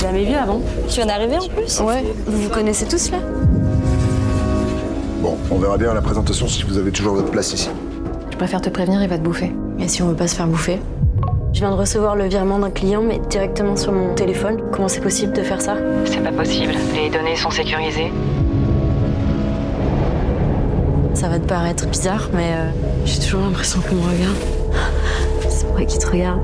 jamais vu avant. Tu viens d'arriver en plus? Ouais, vous vous connaissez tous là? Bon, on verra bien à la présentation si vous avez toujours votre place ici. Je préfère te prévenir, il va te bouffer. Et si on veut pas se faire bouffer? Je viens de recevoir le virement d'un client, mais directement sur mon téléphone. Comment c'est possible de faire ça? C'est pas possible, les données sont sécurisées. Ça va te paraître bizarre, mais j'ai toujours l'impression qu'on me regarde. C'est moi qui te regarde.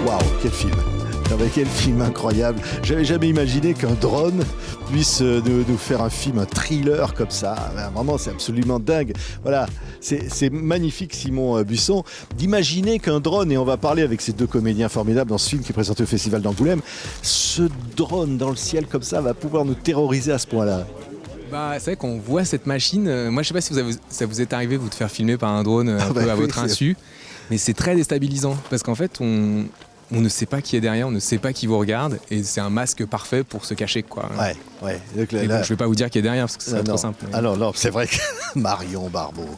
Waouh, quel film! Non, mais quel film incroyable! J'avais jamais imaginé qu'un drone puisse nous faire un film, un thriller comme ça. Vraiment, c'est absolument dingue. Voilà, c'est magnifique, Simon Buisson, d'imaginer qu'un drone, et on va parler avec ces deux comédiens formidables dans ce film qui est présenté au Festival d'Angoulême, ce drone dans le ciel comme ça va pouvoir nous terroriser à ce point-là. Bah, c'est vrai qu'on voit cette machine. Moi, je sais pas si ça vous est arrivé, vous, de faire filmer par un drone un peu à votre insu, mais c'est très déstabilisant parce qu'en fait, on ne sait pas qui est derrière, on ne sait pas qui vous regarde, et c'est un masque parfait pour se cacher, quoi. Ouais. Donc, Et bon, je vais pas vous dire qui est derrière parce que c'est trop simple. Ah non, c'est vrai que Marion Barbeau,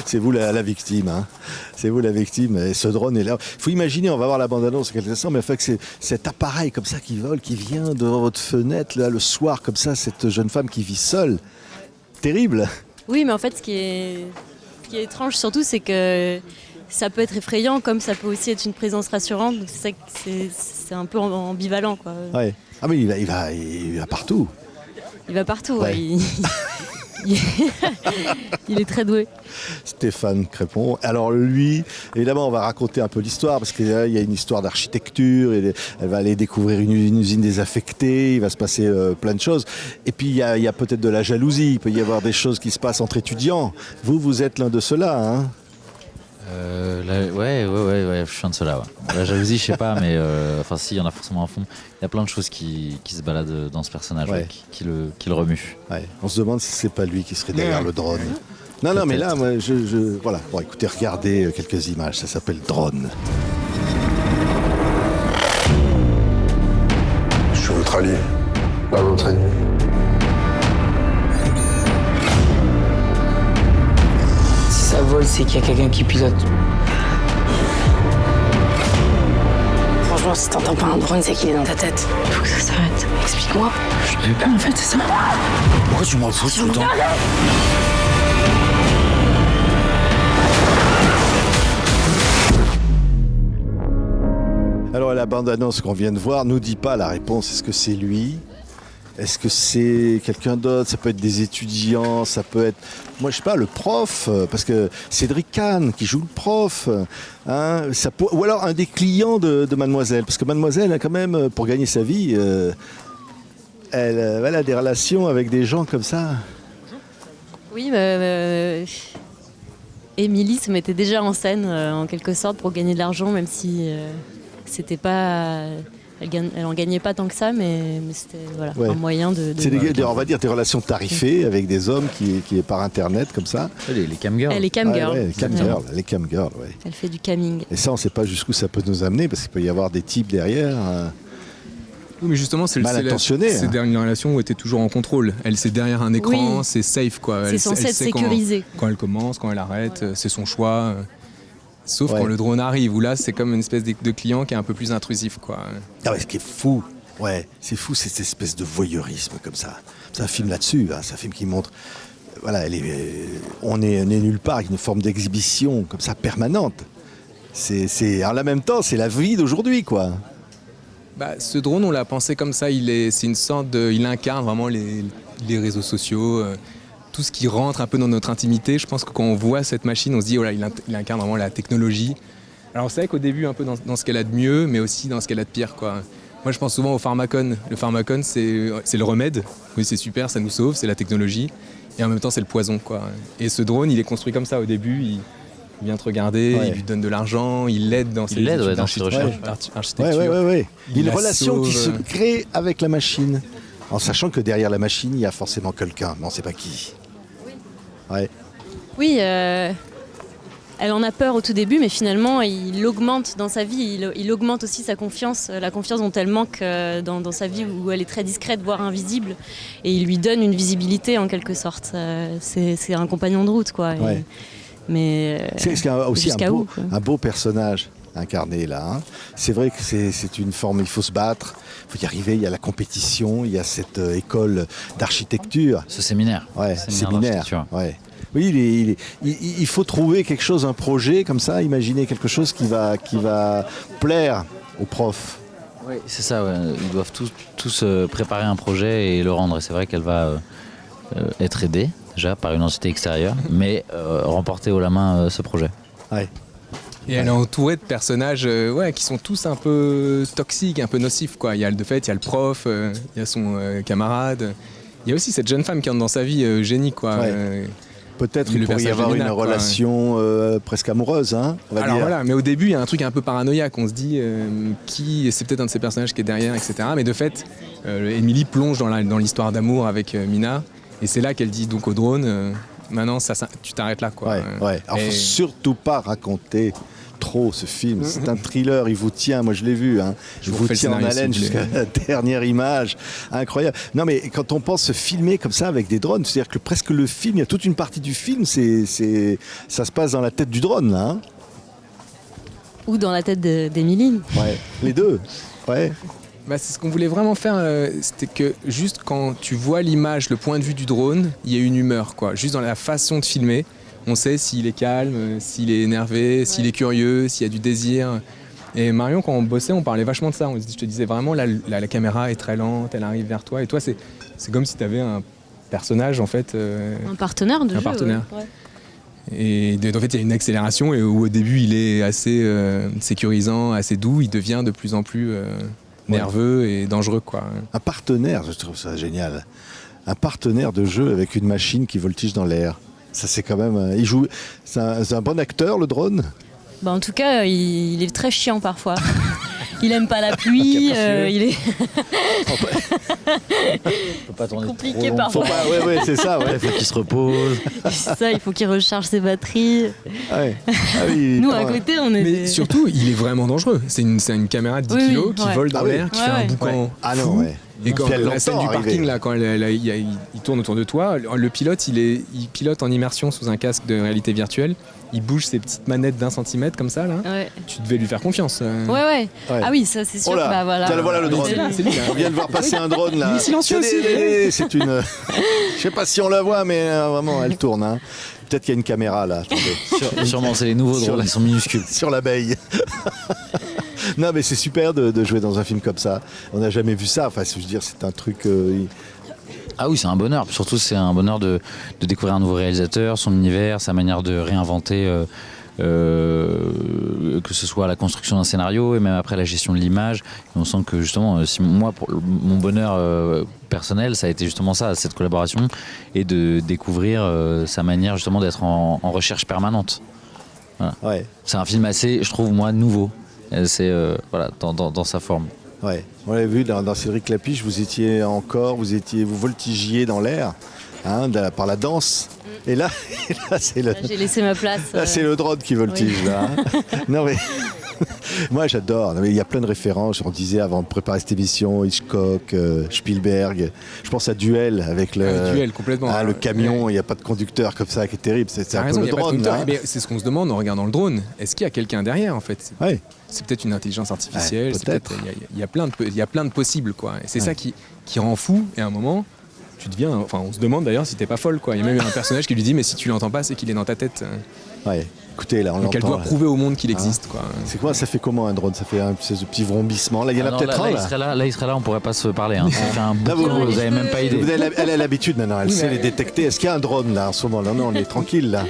c'est vous la victime, hein. C'est vous la victime, et ce drone est là. Il faut imaginer, on va voir la bande-annonce quelques instants, mais que c'est cet appareil comme ça qui vole, qui vient devant votre fenêtre là, le soir, comme ça, cette jeune femme qui vit seule. Terrible. Oui, mais en fait, ce qui est étrange surtout, c'est que ça peut être effrayant, comme ça peut aussi être une présence rassurante. Donc c'est ça que c'est un peu ambivalent, quoi. Ouais. Ah mais il va partout. Il va partout, Ouais. ouais. Il est très doué. Stéphane Crépon. Alors lui, évidemment, on va raconter un peu l'histoire, parce qu'il y a une histoire d'architecture, elle va aller découvrir une usine désaffectée, il va se passer plein de choses. Et puis il y a peut-être de la jalousie, il peut y avoir des choses qui se passent entre étudiants. Vous êtes l'un de ceux-là, hein? Ouais, je suis un de ceux-là. Ouais. La jalousie, je sais pas, mais enfin, si, il y en a forcément à fond. Il y a plein de choses qui se baladent dans ce personnage, Ouais. qui le remuent. Ouais. On se demande si c'est pas lui qui serait derrière le drone. Non, mais là, moi, voilà. Bon, écoutez, regardez quelques images, ça s'appelle Drone. Je suis votre allié, pas votre ennemi. Si ça vole, c'est qu'il y a quelqu'un qui pilote. Franchement, si t'entends pas un drone, c'est qu'il est dans ta tête. Il faut que ça s'arrête. Explique-moi. Je peux pas, en fait, c'est ça. Pourquoi tu m'en fous tout le temps? Alors la bande-annonce qu'on vient de voir nous dit pas la réponse. Est-ce que c'est lui? Est-ce que c'est quelqu'un d'autre? Ça peut être des étudiants, ça peut être, moi je sais pas, le prof, parce que Cédric Kahn qui joue le prof, hein, ou alors un des clients de Mademoiselle, parce que Mademoiselle, quand même, pour gagner sa vie, elle a des relations avec des gens comme ça. Oui, Émilie se mettait déjà en scène, en quelque sorte, pour gagner de l'argent, même si c'était pas... Elle en gagnait pas tant que ça, mais c'était un moyen de... C'est on va dire des relations tarifées avec des hommes qui est par internet comme ça. Les camgirls. Elle est camgirl. Les camgirls, ouais. Elle fait du camming. Et ça, on ne sait pas jusqu'où ça peut nous amener, parce qu'il peut y avoir des types derrière. Oui, mais justement, c'est Mal intentionné, c'est hein. une relation où elle était toujours en contrôle. Elle, c'est derrière un écran, Oui. c'est safe, quoi. C'est censé être sait sécurisé. Quand elle commence, quand elle arrête, c'est son choix. Sauf Ouais. quand le drone arrive, où là, c'est comme une espèce de client qui est un peu plus intrusif, quoi. Ah ouais, ce qui est fou, c'est fou, c'est cette espèce de voyeurisme comme ça. C'est un film là-dessus, hein, c'est un film qui montre, voilà, on est nulle part avec une forme d'exhibition comme ça permanente. En même temps, c'est la vie d'aujourd'hui, quoi. Bah, ce drone, on l'a pensé comme ça. C'est une sorte il incarne vraiment les réseaux sociaux, tout ce qui rentre un peu dans notre intimité. Je pense que quand on voit cette machine, on se dit, oh là, il incarne vraiment la technologie. Alors c'est vrai qu'au début, un peu dans ce qu'elle a de mieux, mais aussi dans ce qu'elle a de pire, quoi. Moi, je pense souvent au pharmacone. Le pharmacone, c'est le remède. Oui, c'est super, ça nous sauve, c'est la technologie. Et en même temps, c'est le poison, quoi. Et ce drone, il est construit comme ça. Au début, il vient te regarder, il lui donne de l'argent, il l'aide dans ses recherches. architecture. Ouais. Il y a une la relation sauve. qui se crée avec la machine, en sachant que derrière la machine, il y a forcément quelqu'un, mais on ne sait pas qui. Ouais. Oui, Elle en a peur au tout début, mais finalement, il augmente dans sa vie, il augmente aussi sa confiance, la confiance dont elle manque dans sa vie, où elle est très discrète, voire invisible, et il lui donne une visibilité en quelque sorte. C'est un compagnon de route, quoi. Ouais. Mais c'est aussi jusqu'à où, quoi. un beau personnage incarné là. Hein. C'est vrai que c'est une forme, il faut se battre, il faut y arriver, il y a la compétition, il y a cette école d'architecture. Ce séminaire. Ouais, séminaire. d'architecture. Ouais. Oui, il faut trouver quelque chose, un projet comme ça, imaginer quelque chose qui va plaire aux profs. Oui, c'est ça, ouais. Ils doivent tous préparer un projet et le rendre. Et c'est vrai qu'elle va être aidée déjà par une entité extérieure, mais remporter haut la main ce projet. Ouais. Et elle est entourée de personnages qui sont tous un peu toxiques, un peu nocifs, quoi. Il y a le prof, il y a son camarade. Il y a aussi cette jeune femme qui entre dans sa vie, génie, quoi. Ouais. Peut-être qu'il pourrait y avoir une relation presque amoureuse, hein, on va dire. Voilà, mais au début, il y a un truc un peu paranoïaque. On se dit c'est peut-être un de ces personnages qui est derrière, etc. Mais de fait, Émilie plonge dans l'histoire d'amour avec Mina. Et c'est là qu'elle dit donc au drone, maintenant, tu t'arrêtes là, quoi. Ouais. Alors, faut surtout pas raconter trop ce film. C'est un thriller, il vous tient, moi je l'ai vu, hein. Je vous tient en haleine jusqu'à la dernière image. Incroyable. Non mais quand on pense se filmer comme ça avec des drones, c'est-à-dire que presque le film, il y a toute une partie du film, ça se passe dans la tête du drone là. Hein. Ou dans la tête d'Émilie. Ouais, les deux. Ouais. Bah, c'est ce qu'on voulait vraiment faire, c'était que juste quand tu vois l'image, le point de vue du drone, il y a une humeur, quoi. Juste dans la façon de filmer. On sait s'il est calme, s'il est énervé, s'il est curieux, s'il y a du désir. Et Marion, quand on bossait, on parlait vachement de ça. Je te disais vraiment, la caméra est très lente, elle arrive vers toi. Et toi, c'est comme si tu avais un personnage, en fait. Un partenaire de jeu. Un partenaire. Ouais. Et en fait, il y a une accélération et où au début, il est assez sécurisant, assez doux. Il devient de plus en plus nerveux et dangereux, quoi. Un partenaire, je trouve ça génial. Un partenaire de jeu avec une machine qui voltige dans l'air. Ça, c'est quand même. C'est un bon acteur, le drone. Bah, en tout cas, il est très chiant parfois. Il aime pas la pluie. Il est. Faut pas tourner compliqué trop parfois. Ouais, c'est ça. Ouais. Il faut qu'il se repose. C'est ça, il faut qu'il recharge ses batteries. Ouais. Ah oui, Nous, à côté, on est. Mais surtout, il est vraiment dangereux. C'est une caméra de 10 kilos qui vole dans l'air, qui fait un boucan. Ah non, fou. ouais. Et quand la scène du arriver. parking, là, quand il tourne autour de toi, le pilote, il pilote en immersion sous un casque de réalité virtuelle. Il bouge ses petites manettes d'1 centimètre comme ça, là. Ouais. Tu devais lui faire confiance. Ouais. Ah oui, ça c'est sûr. Oh là, bah, voilà le drone. C'est lui, là. On vient de voir passer un drone là. Il est silencieux aussi. C'est une. Je sais pas si on la voit, mais vraiment, elle tourne. Hein. Peut-être qu'il y a une caméra là. Sûrement, c'est les nouveaux drones, ils sont minuscules. Sur l'abeille. Non, mais c'est super de jouer dans un film comme ça. On n'a jamais vu ça. Enfin, je veux dire, c'est un truc. Ah oui, c'est un bonheur. Surtout, c'est un bonheur de découvrir un nouveau réalisateur, son univers, sa manière de réinventer, que ce soit la construction d'un scénario et même après la gestion de l'image. Et on sent que justement, moi, pour mon bonheur personnel, ça a été justement ça, cette collaboration, et de découvrir sa manière justement d'être en recherche permanente. Voilà. Ouais. C'est un film assez, je trouve, moi, nouveau. C'est voilà, dans sa forme. Ouais, on l'avait vu dans Cédric Lapiche, vous voltigiez dans l'air, hein, par la danse. Et là c'est le. J'ai laissé ma place. Là, c'est le drone qui voltige, oui. Là. Hein. Non mais. Moi j'adore, il y a plein de références, on disait avant de préparer cette émission, Hitchcock, Spielberg, je pense à Duel avec Duel, complètement. Le camion, il n'y a pas de conducteur comme ça qui est terrible, c'est un peu le drone. Mais c'est ce qu'on se demande en regardant le drone, est-ce qu'il y a quelqu'un derrière en fait? Ouais. C'est peut-être une intelligence artificielle, peut-être. Il y a plein de possibles, quoi. Et c'est ça qui rend fou, et à un moment, on se demande d'ailleurs si t'es pas folle, quoi. Il y a même un personnage qui lui dit mais si tu l'entends pas, c'est qu'il est dans ta tête. Ouais. Écoutez, là, on l'entend. Donc elle doit prouver au monde qu'il existe, quoi. C'est quoi? Ça fait comment un drone? Ça fait un petit vrombissement. Là, il y en a peut-être un. Là, il serait là, on pourrait pas se parler. Hein. Ça fait un boucan, vous avez même pas idée. Elle a l'habitude maintenant, elle sait les détecter. Est-ce qu'il y a un drone là en ce moment? Non, on est tranquille là.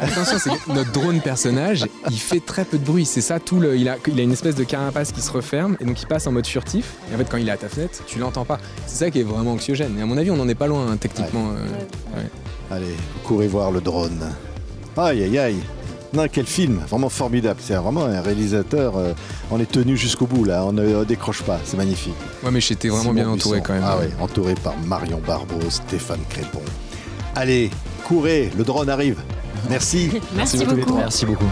Attention, c'est que notre drone personnage, il fait très peu de bruit. C'est ça, il a une espèce de carapace qui se referme et donc il passe en mode furtif. Et en fait, quand il est à ta fenêtre, tu l'entends pas. C'est ça qui est vraiment anxiogène. Et à mon avis, on n'en est pas loin, hein, techniquement. Ouais. Allez, vous courez voir le drone. Aïe, aïe, aïe. Non, quel film, vraiment formidable. C'est vraiment un réalisateur. On est tenu jusqu'au bout là, on ne décroche pas. C'est magnifique. Ouais, mais j'étais vraiment bien entouré quand même. Ah ouais, entouré par Marion Barbeau, Stéphane Crépon. Allez, courez, le drone arrive. Merci. Merci beaucoup. Merci beaucoup.